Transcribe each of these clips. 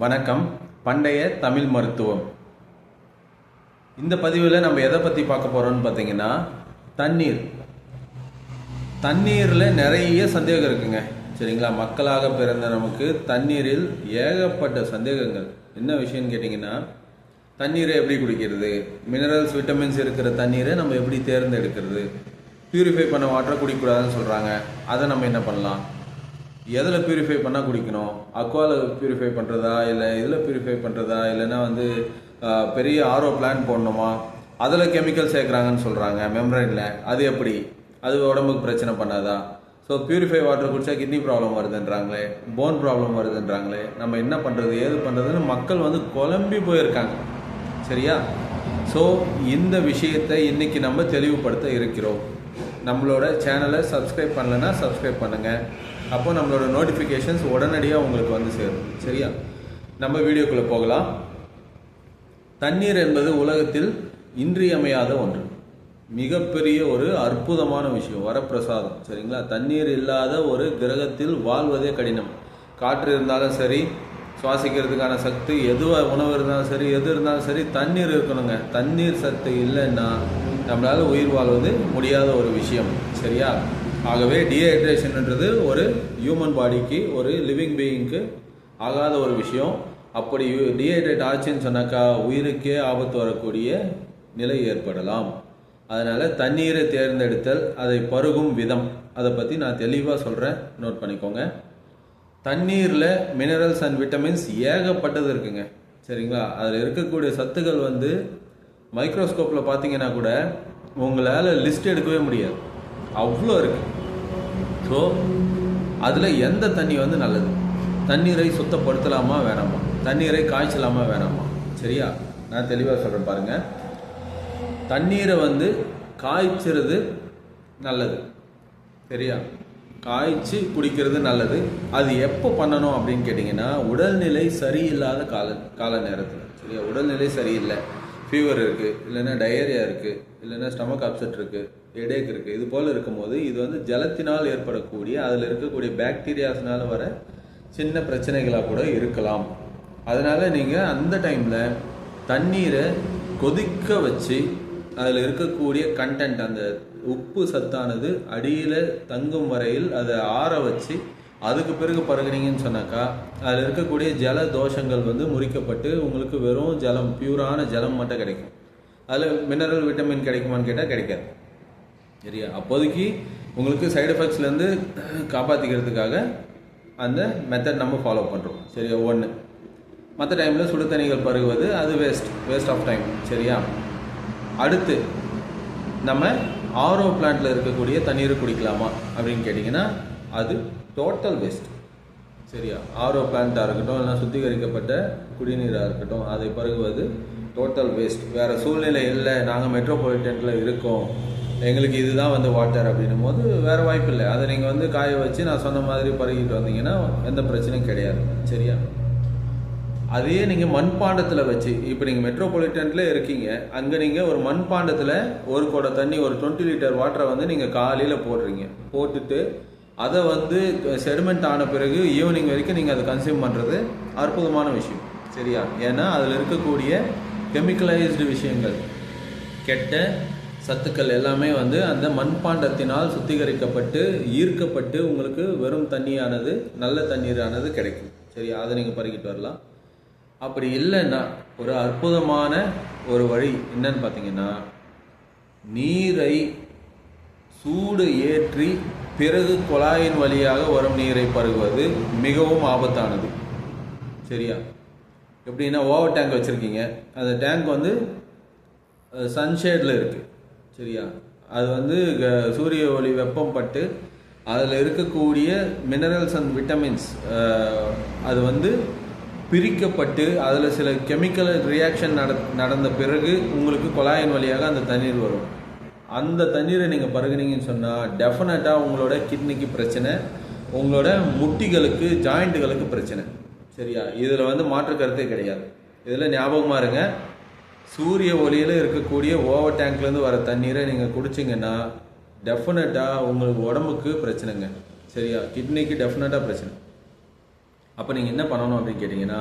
வணக்கம். பண்டைய தமிழ் மருத்துவம். இந்த பதிவில் நம்ம எதை பற்றி பார்க்க போகிறோம்னு பார்த்தீங்கன்னா, தண்ணீரில் நிறைய சந்தேகம் இருக்குங்க. சரிங்களா? மக்களாக பிறந்த நமக்கு தண்ணீரில் ஏகப்பட்ட சந்தேகங்கள். என்ன விஷயம்னு கேட்டிங்கன்னா, தண்ணீரை எப்படி குடிக்கிறது, மினரல்ஸ் விட்டமின்ஸ் இருக்கிற தண்ணீரை நம்ம எப்படி தேர்ந்தெடுக்கிறது, பியூரிஃபை பண்ண வாட்டரை குடிக்கக்கூடாதுன்னு சொல்கிறாங்க. அதை நம்ம என்ன பண்ணலாம், எதில் பியூரிஃபை பண்ணால் குடிக்கணும், அக்வாவில் பியூரிஃபை பண்ணுறதா இல்லை இதில் பியூரிஃபை பண்ணுறதா, இல்லைன்னா பெரிய ஆர்ஓ பிளான் போடணுமா, அதில் கெமிக்கல் சேர்க்குறாங்கன்னு சொல்கிறாங்க மெம்பரைனில். அது எப்படி, அது உடம்புக்கு பிரச்சனை பண்ணாதா? ஸோ பியூரிஃபை வாட்டர் குடித்தா கிட்னி ப்ராப்ளம் வருதுன்றாங்களே, போன் ப்ராப்ளம் வருதுன்றாங்களே, நம்ம என்ன பண்ணுறது ஏது பண்ணுறதுன்னு மக்கள் குழம்பி போயிருக்காங்க. சரியா? ஸோ இந்த விஷயத்தை இன்றைக்கி நம்ம தெளிவுபடுத்த இருக்கிறோம். நம்மளோட சேனலை சப்ஸ்கிரைப் பண்ணலைன்னா சப்ஸ்கிரைப் பண்ணுங்கள். அப்போ நம்மளோட நோட்டிஃபிகேஷன்ஸ் உடனடியாக உங்களுக்கு சேரும். சரியா? நம்ம வீடியோக்குள்ளே போகலாம். தண்ணீர் என்பது உலகத்தில் இன்றியமையாத ஒன்று, மிகப்பெரிய ஒரு அற்புதமான விஷயம், வரப்பிரசாதம். சரிங்களா? தண்ணீர் இல்லாத ஒரு கிரகத்தில் வாழ்வதே கடினம். காற்று இருந்தாலும் சரி, சுவாசிக்கிறதுக்கான சக்தி எதுவாக, உணவு இருந்தாலும் சரி, எது இருந்தாலும் சரி, தண்ணீர் இருக்கணுங்க. தண்ணீர் சத்து இல்லைன்னா நம்மளால் உயிர் வாழ்வது முடியாத ஒரு விஷயம். சரியா? ஆகவே டீஹைட்ரேஷன்ன்றது ஒரு ஹியூமன் பாடிக்கு, ஒரு லிவிங் பீயிங்க்கு ஆகாத ஒரு விஷயம். அப்படி டீஹைட்ரேட் ஆச்சுன்னு சொன்னாக்கா உயிருக்கே ஆபத்து வரக்கூடிய நிலை ஏற்படலாம். அதனால் தண்ணீரை தேர்ந்தெடுத்தல், அதை பருகும் விதம், அதை பற்றி நான் தெளிவாக சொல்கிறேன், நோட் பண்ணிக்கோங்க. தண்ணீரில் மினரல்ஸ் அண்ட் விட்டமின்ஸ் ஏகப்பட்டது இருக்குங்க. சரிங்களா? அதில் இருக்கக்கூடிய சத்துக்கள் மைக்ரோஸ்கோப்பில் பார்த்தீங்கன்னா கூட உங்களால் லிஸ்ட் எடுக்கவே முடியாது, அவ்வளோ இருக்குது. ஸோ அதில் எந்த தண்ணி நல்லது, தண்ணீரை சுத்தப்படுத்தலாமா வேணாமா, தண்ணீரை காய்ச்சலாமா வேணாமா? சரியா? நான் தெளிவாக சொல்கிறேன் பாருங்கள். தண்ணீரை காய்ச்சிறது நல்லது. சரியா? காய்ச்சி குடிக்கிறது நல்லது. அது எப்போ பண்ணணும் அப்படின்னு கேட்டிங்கன்னா, உடல்நிலை சரியில்லாத கால நேரத்தில். சரியா? உடல்நிலை சரியில்லை, ஃபீவர் இருக்குது, இல்லைன்னா டயரியா இருக்குது, இல்லைன்னா ஸ்டமக் அப்செட் இருக்குது, ஹெடேக் இருக்குது, இது போல் இருக்கும்போது இது ஜலத்தினால் ஏற்படக்கூடிய, அதில் இருக்கக்கூடிய பாக்டீரியாஸ்னால் வர சின்ன பிரச்சனைகளாக கூட இருக்கலாம். அதனால் நீங்கள் அந்த டைமில் தண்ணீரை கொதிக்க வச்சு அதில் இருக்கக்கூடிய கண்டென்ட், அந்த உப்பு சத்தானது அடியில் தங்கும் வரையில் அதை ஆற வச்சு அதுக்கு பிறகு பருகுனீங்கன்னு சொன்னாக்கா அதில் இருக்கக்கூடிய ஜல தோஷங்கள் முறிக்கப்பட்டு உங்களுக்கு வெறும் ஜலம், பியூரான ஜலம் மட்டும் கிடைக்கும். அதில் மினரல் விட்டமின் கிடைக்குமான்னு கேட்டால் கிடைக்காது. சரியா? அப்போதைக்கு உங்களுக்கு சைடு எஃபெக்ட்ஸ்லேருந்து காப்பாற்றிக்கிறதுக்காக அந்த மெத்தட் நம்ம ஃபாலோ பண்ணுறோம். சரியா? ஒன்று. மற்ற டைமில் சுடு தண்ணிகள் பருகுவது அது வேஸ்ட் ஆஃப் டைம். சரியா? அடுத்து நம்ம ஆர்ஓ பிளான்ட்டில் இருக்கக்கூடிய தண்ணீரை குடிக்கலாமா அப்படின்னு கேட்டிங்கன்னா அது டோட்டல் வேஸ்ட். சரியா? ஆர்ஓ பிளான்ட்டாக இருக்கட்டும், இல்லைனா சுத்திகரிக்கப்பட்ட குடிநீராக இருக்கட்டும், அதை பருகுவது டோட்டல் வேஸ்ட். வேறு சூழ்நிலை இல்லை, நாங்கள் மெட்ரோபாலிட்டனில் இருக்கோம், எங்களுக்கு இதுதான் வாட்டர் அப்படின்னும் போது வேறு வாய்ப்பு இல்லை. அதை நீங்கள் காய வச்சு நான் சொன்ன மாதிரி பருகிட்டு வந்தீங்கன்னா எந்த பிரச்சனையும் கிடையாது. சரியா? அதையே நீங்கள் மண்பாண்டத்தில் வச்சு, இப்போ நீங்கள் மெட்ரோபாலிட்டனில் இருக்கீங்க, அங்கே நீங்கள் ஒரு மண்பாண்டத்தில் ஒரு குடம் தண்ணி, ஒரு 20 லிட்டர் வாட்டரை நீங்கள் காலையில் போடுறீங்க. போட்டுட்டு அதை செடிமெண்ட் ஆன பிறகு ஈவினிங் வரைக்கும் நீங்கள் அதை கன்சியூம் பண்ணுறது அற்புதமான விஷயம். சரியா? ஏன்னா அதில் இருக்கக்கூடிய கெமிக்கலைஸ்டு விஷயங்கள், கெட்ட சத்துக்கள் எல்லாமே அந்த மண்பாண்டத்தினால் சுத்திகரிக்கப்பட்டு ஈர்க்கப்பட்டு உங்களுக்கு வெறும் தண்ணியானது, நல்ல தண்ணீரானது கிடைக்கும். சரியா? அதை நீங்கள் பருகிட்டு வரலாம். அப்படி இல்லைன்னா ஒரு அற்புதமான ஒரு வழி என்னன்னு பார்த்தீங்கன்னா, நீரை சூடு ஏற்றி பிறகு குழாயின் வழியாக வரும் நீரை பருகுவது மிகவும் ஆபத்தானது. சரியா? எப்படின்னா, ஓவர் டேங்க் வச்சுருக்கீங்க, அந்த டேங்க் சன்ஷேடில் இருக்குது. சரியா? அது சூரிய ஒளி வெப்பம் பட்டு அதில் இருக்கக்கூடிய மினரல்ஸ் அண்ட் விட்டமின்ஸ் அது பிரிக்கப்பட்டு அதில் சில கெமிக்கல் ரியாக்ஷன் நடந்த பிறகு உங்களுக்கு குழாயின் வழியாக அந்த தண்ணீர் வரும். அந்த தண்ணீரை நீங்கள் பருகுனீங்கன்னு சொன்னால் டெஃபினட்டாக உங்களோட கிட்னிக்கு பிரச்சனை, உங்களோட முட்டிகளுக்கு, ஜாயிண்ட்டுகளுக்கு பிரச்சனை. சரியா? இதில் மாற்று கருத்தே கிடையாது. இதில் ஞாபகமாக இருங்க, சூரிய ஒளியில் இருக்கக்கூடிய ஓவர் டேங்க்லேருந்து வர தண்ணீரை நீங்கள் குடிச்சிங்கன்னா டெஃபினட்டாக உங்களுக்கு உடம்புக்கு பிரச்சனைங்க. சரியா? கிட்னிக்கு டெஃபினட்டாக பிரச்சனை. அப்போ நீங்கள் என்ன பண்ணணும் அப்படின்னு கேட்டிங்கன்னா,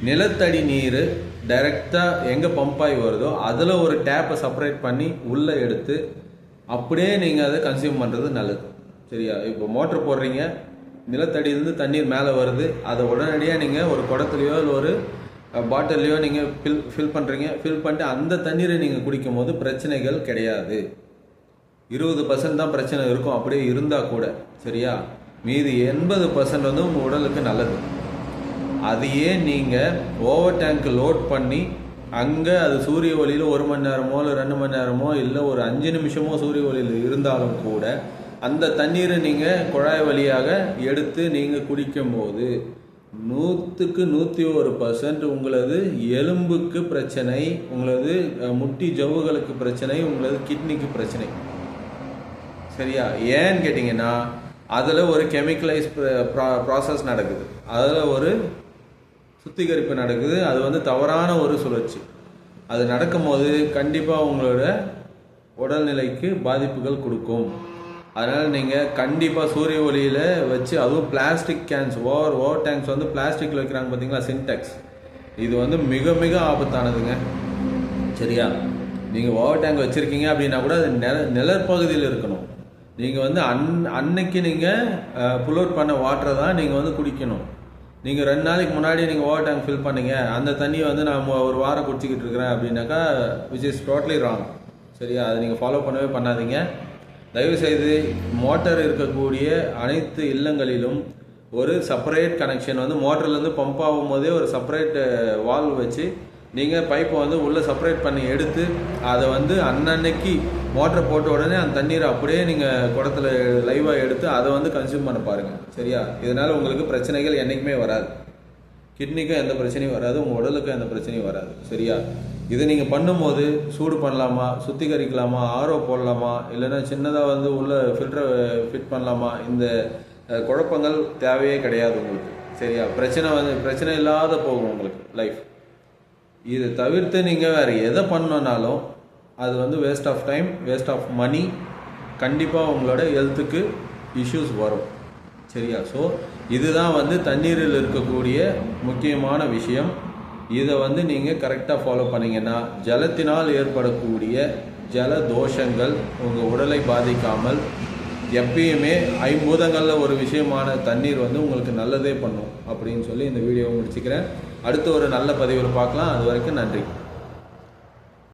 நிலத்தடி நீர் டைரெக்டாக எங்கே பம்ப் ஆகி வருதோ அதில் ஒரு டேப்பை செப்பரேட் பண்ணி உள்ளே எடுத்து அப்படியே நீங்கள் அதை கன்சியூம் பண்ணுறது நல்லது. சரியா? இப்போ மோட்ரு போடுறீங்க, நிலத்தடியிலேருந்து தண்ணீர் மேலே வருது, அதை உடனடியாக நீங்கள் ஒரு குடத்துலையோ இல்லை ஒரு பாட்டிலையோ நீங்கள் ஃபில் பண்ணுறீங்க. ஃபில் பண்ணிட்டு அந்த தண்ணீரை நீங்கள் குடிக்கும் போது பிரச்சனைகள் கிடையாது. 20% தான் பிரச்சனை இருக்கும் அப்படியே இருந்தால் கூட. சரியா? மீதி 80% வந்து உங்கள் உடலுக்கு நல்லது. அதையே நீங்கள் ஓவர் டேங்க் லோட் பண்ணி அங்கே அது சூரிய ஒளியில் 1 மணி நேரமோ இல்லை 2 மணி நேரமோ இல்லை ஒரு 5 நிமிஷமோ சூரிய ஒளியில் இருந்தாலும் கூட அந்த தண்ணீரை நீங்கள் குழாய் வழியாக எடுத்து நீங்கள் குடிக்கும்போது 100க்கு 101% உங்களது எலும்புக்கு பிரச்சனை, உங்களது முட்டி ஜவ்வுகளுக்கு பிரச்சனை, உங்களது கிட்னிக்கு பிரச்சனை. சரியா? ஏன்னு கேட்டிங்கன்னா அதில் ஒரு கெமிக்கலைஸ் ப்ராசஸ் நடக்குது, அதில் ஒரு சுத்திகரிப்பு நடக்குது. அது வந்து தவறான ஒரு சுழற்சி. அது நடக்கும்போது கண்டிப்பாக உங்களோட உடல்நிலைக்கு பாதிப்புகள் கொடுக்கும். அதனால் நீங்கள் கண்டிப்பாக சூரிய ஒளியில் வச்சு, அதுவும் பிளாஸ்டிக் கேன்ஸ், ஓவர் டேங்க்ஸ் வந்து பிளாஸ்டிக்கில் வைக்கிறாங்க பார்த்தீங்களா, சின்டெக்ஸ், இது வந்து மிக மிக ஆபத்தானதுங்க. சரியா? நீங்கள் ஓவர் டேங்க் வச்சுருக்கீங்க அப்படின்னா கூட அது நிழற்பகுதியில் இருக்கணும். நீங்கள் வந்து அன்னைக்கு நீங்கள் புல் அவுட் பண்ண வாட்டரை தான் நீங்கள் வந்து குடிக்கணும். நீங்கள் 2 நாளைக்கு முன்னாடி நீங்கள் ஓவர் டேங்க் ஃபில் பண்ணீங்க, அந்த தண்ணியை வந்து நான் ஒரு வாரம் குடிச்சிக்கிட்டு இருக்கிறேன் அப்படின்னாக்கா விச் இஸ் டோட்டலி ராங். சரியா? அதை நீங்கள் ஃபாலோ பண்ணாதீங்க. தயவுசெய்து மோட்டார் இருக்கக்கூடிய அனைத்து இல்லங்களிலும் ஒரு செப்பரேட் கனெக்ஷன் வந்து மோட்டர்லேருந்து பம்ப் ஆகும் போதே ஒரு செப்பரேட் வால்வ் வச்சு நீங்கள் பைப்பை வந்து உள்ளே செப்பரேட் பண்ணி எடுத்து அதை வந்து அன்னன்னைக்கு மோட்டரை போட்ட உடனே அந்த தண்ணீரை அப்படியே நீங்கள் குடத்தில் லைவாக எடுத்து அதை வந்து கன்சியூம் பண்ண பாருங்கள். சரியா? இதனால் உங்களுக்கு பிரச்சனைகள் என்றைக்குமே வராது. கிட்னிக்கும் எந்த பிரச்சனையும் வராது, உங்கள் உடலுக்கும் எந்த பிரச்சனையும் வராது. சரியா? இதை நீங்கள் பண்ணும்போது சூடு பண்ணலாமா, சுத்திகரிக்கலாமா, ஆரோ போடலாமா, இல்லைன்னா சின்னதாக வந்து உள்ள ஃபில்டரை ஃபிட் பண்ணலாமா, இந்த குழப்பங்கள் தேவையே கிடையாது உங்களுக்கு. சரியா? பிரச்சனை இல்லாத போகும் உங்களுக்கு லைஃப். இதை தவிர்த்து நீங்கள் வேறு எதை பண்ணனாலும் அது வந்து waste of time, waste of money. கண்டிப்பாக உங்களோட ஹெல்த்துக்கு இஷ்யூஸ் வரும். சரியா? ஸோ இதுதான் வந்து தண்ணீரில் இருக்கக்கூடிய முக்கியமான விஷயம். இதை வந்து நீங்கள் கரெக்டாக ஃபாலோ பண்ணிங்கன்னா ஜலத்தினால் ஏற்படக்கூடிய ஜல தோஷங்கள் உங்கள் உடலை பாதிக்காமல் எப்பயுமே 5 பூதங்களில் ஒரு விஷயமான தண்ணீர் வந்து உங்களுக்கு நல்லதே பண்ணும் அப்படின்னு சொல்லி இந்த வீடியோவை முடிச்சுக்கிறேன். அடுத்து ஒரு நல்ல பதிவில் பார்க்கலாம். அது வரைக்கும் நன்றி.